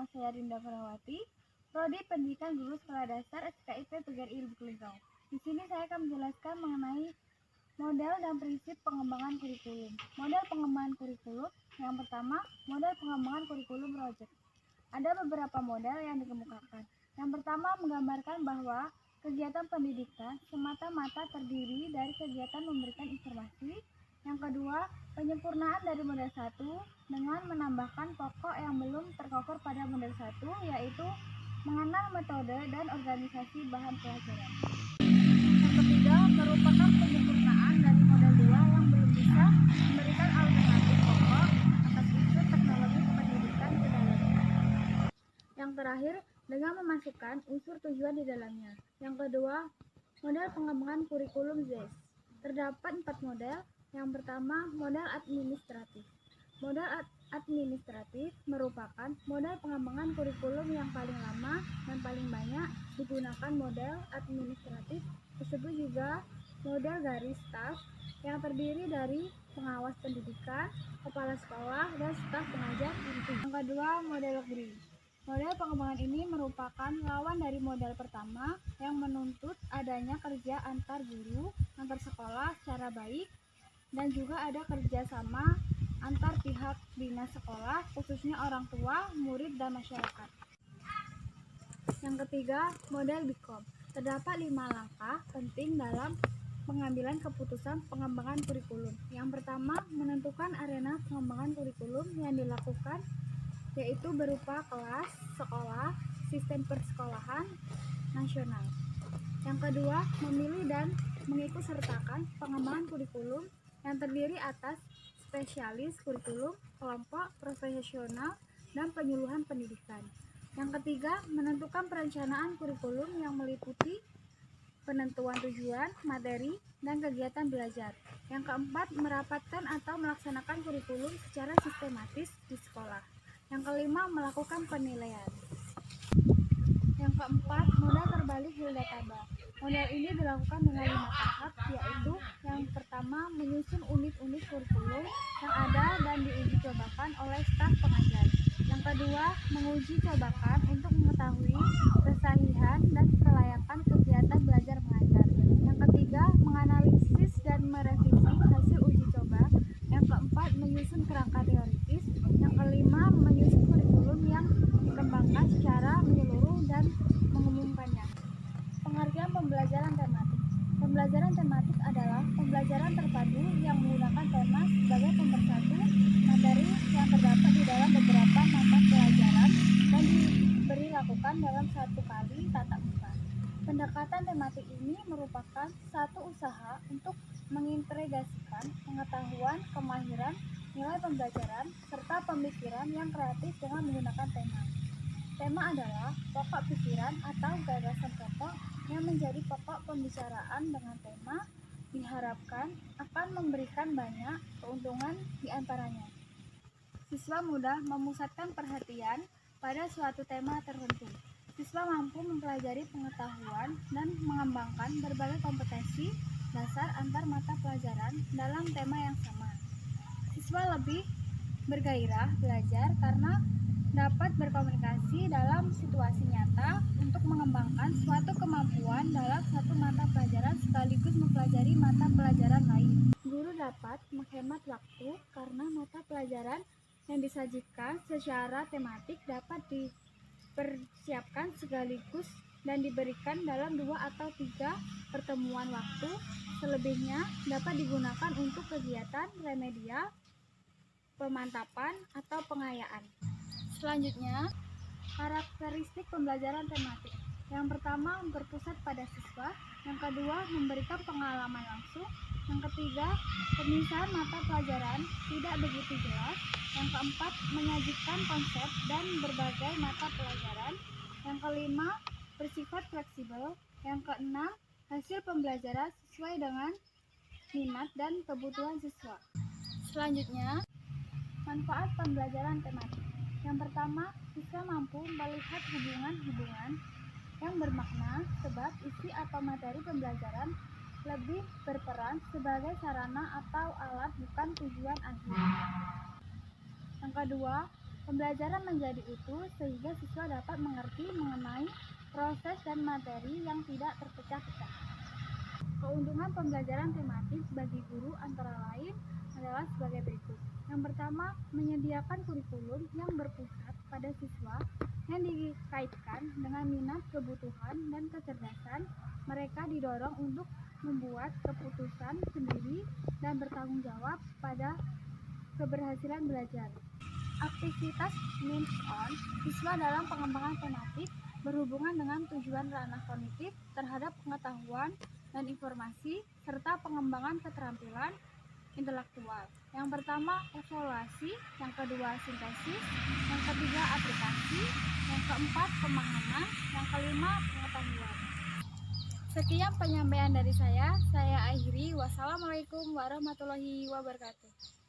nama saya Rinda Ferawati, Prodi Pendidikan Guru Sekolah Dasar SKIP PGRI Lubuk Linggau. Di sini saya akan menjelaskan mengenai model dan prinsip pengembangan kurikulum. Model pengembangan kurikulum yang pertama, model pengembangan kurikulum project. Ada beberapa model yang dikemukakan. Yang pertama menggambarkan bahwa kegiatan pendidikan semata-mata terdiri dari kegiatan memberikan informasi. Yang kedua, penyempurnaan dari model 1 dengan menambahkan pokok yang belum tercover pada model 1, yaitu mengenal metode dan organisasi bahan pelajaran. Yang ketiga, merupakan penyempurnaan dari model 2 yang belum bisa memberikan alternatif pokok atas unsur teknologi pendidikan ke dalamnya. Yang terakhir, dengan memasukkan unsur tujuan di dalamnya. Yang kedua, model pengembangan kurikulum ZES. Terdapat 4 model. Yang pertama, model administratif. Model administratif merupakan model pengembangan kurikulum yang paling lama dan paling banyak digunakan. Model administratif disebut juga model garis staf yang terdiri dari pengawas pendidikan, kepala sekolah, dan staf pengajar inti. Yang kedua, model GRI. Model pengembangan ini merupakan lawan dari model pertama yang menuntut adanya kerja antar guru, antar sekolah secara baik, dan juga ada kerjasama antar pihak dinas sekolah, khususnya orang tua, murid, dan masyarakat. Yang ketiga, model BIKOM. Terdapat 5 langkah penting dalam pengambilan keputusan pengembangan kurikulum. Yang pertama, menentukan arena pengembangan kurikulum yang dilakukan, yaitu berupa kelas, sekolah, sistem persekolahan nasional. Yang kedua, memilih dan mengikutsertakan pengembangan kurikulum yang terdiri atas spesialis kurikulum, kelompok profesional, dan penyuluhan pendidikan. Yang ketiga, menentukan perencanaan kurikulum yang meliputi penentuan tujuan, materi, dan kegiatan belajar. Yang keempat, merapatkan atau melaksanakan kurikulum secara sistematis di sekolah. Yang kelima, melakukan penilaian. Yang keempat, model terbalik Hilda-Tabak. Model ini dilakukan dengan 5 tahap, yaitu yang pertama, menyusun unit-unit kurikulum yang ada dan diuji cobakan oleh staf pengajar. Yang kedua, menguji cobakan untuk mengetahui kesahihan dan kelayakan kegiatan belajar mengajar. Yang ketiga, menganalisis dan merevisi hasil uji coba. Yang keempat, menyusun kerangka teoritis. Yang kelima, menyusun kurikulum yang dikembangkan secara menyeluruh dan mengumumkannya. Pengertian pembelajaran tematik. Pembelajaran tematik adalah pembelajaran terpadu yang menggunakan tema sebagai pemersatu materi yang terdapat di dalam beberapa mata pelajaran dan diberi lakukan dalam satu kali tatap muka. Pendekatan tematik ini merupakan satu usaha untuk mengintegrasikan pengetahuan, kemahiran, nilai pembelajaran, serta pemikiran yang kreatif dengan menggunakan tema. Tema adalah pokok pikiran atau gagasan pokok yang menjadi pokok pembicaraan. Dengan tema diharapkan akan memberikan banyak keuntungan di antaranya. Siswa mudah memusatkan perhatian pada suatu tema tertentu. Siswa mampu mempelajari pengetahuan dan mengembangkan berbagai kompetensi dasar antar mata pelajaran dalam tema yang sama. Siswa lebih bergairah belajar karena dapat berkomunikasi dalam situasi nyata untuk mengembangkan suatu kemampuan dalam satu mata pelajaran sekaligus mempelajari mata pelajaran lain. Guru dapat menghemat waktu karena mata pelajaran yang disajikan secara tematik dapat dipersiapkan sekaligus dan diberikan dalam 2 atau 3 pertemuan waktu. Selebihnya dapat digunakan untuk kegiatan remedial, pemantapan, atau pengayaan. Selanjutnya, karakteristik pembelajaran tematik. Yang pertama, berpusat pada siswa. Yang kedua, memberikan pengalaman langsung. Yang ketiga, pemisahan mata pelajaran tidak begitu jelas. Yang keempat, menyajikan konsep dan berbagai mata pelajaran. Yang kelima, bersifat fleksibel. Yang keenam, hasil pembelajaran sesuai dengan minat dan kebutuhan siswa. Selanjutnya, manfaat pembelajaran tematik. Yang pertama, siswa mampu melihat hubungan-hubungan yang bermakna sebab isi atau materi pembelajaran lebih berperan sebagai sarana atau alat, bukan tujuan akhir. Yang kedua, Pembelajaran menjadi utuh sehingga siswa dapat mengerti mengenai proses dan materi yang tidak terpecah-pecah. Keuntungan pembelajaran tematik bagi guru antara lain adalah sebagai berikut. Yang pertama, menyediakan kurikulum yang berpusat pada siswa yang dikaitkan dengan minat, kebutuhan, dan kecerdasan. Mereka didorong untuk membuat keputusan sendiri dan bertanggung jawab pada keberhasilan belajar. Aktivitas hands-on siswa dalam pengembangan tematik berhubungan dengan tujuan ranah kognitif terhadap pengetahuan dan informasi, serta pengembangan keterampilan intelektual. Yang pertama, evaluasi, yang kedua, sintesis, yang ketiga, aplikasi, yang keempat, pemahaman, yang kelima, pengetahuan. Sekian penyampaian dari saya akhiri. Wassalamualaikum warahmatullahi wabarakatuh.